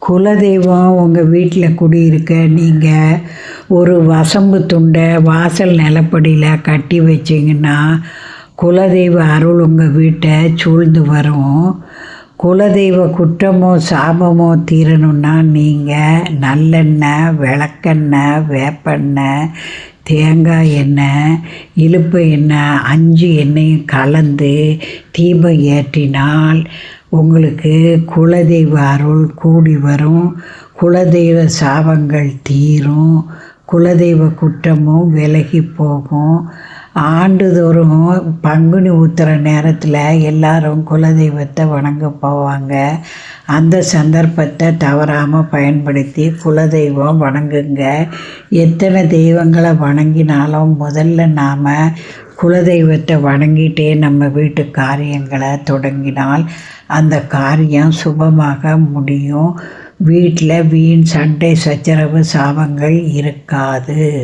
குலதெய்வம் உங்கள் வீட்டில் குடியிருக்க நீங்கள் ஒரு வசம்பு துண்டை வாசல் நிலப்படியில் கட்டி வச்சிங்கன்னா குலதெய்வ அருள் உங்கள் வீட்டை சூழ்ந்து வரும். குலதெய்வ குற்றமோ சாபமோ தீரணும்னா நீங்கள் நல்லெண்ணெய், விளக்கெண்ணெய், வேப்பெண்ணெய், தேங்காய் எண்ணெய், இலுப்பை எண்ணெய் 5 எண்ணெயும் கலந்து தீபம் ஏற்றினால் உங்களுக்கு குலதெய்வ அருள் கூடி வரும். குலதெய்வ சாபங்கள் தீரும். குலதெய்வ குற்றமும் விலகி போகும். ஆண்டுதோறும் பங்குனி உத்திர நேரத்தில் எல்லாரும் குலதெய்வத்தை வணங்க போவாங்க. அந்த சந்தர்ப்பத்தை தவறாமல் பயன்படுத்தி குலதெய்வம் வணங்குங்க. எத்தனை தெய்வங்களை வணங்கினாலும் முதல்ல நாம் குலதெய்வத்தை வணங்கிட்டே நம்ம வீட்டு காரியங்களை தொடங்கினால் அந்த காரியம் சுபமாக முடியும். வீட்டில் வீண் சண்டை சச்சரவு சாபங்கள் இருக்காது.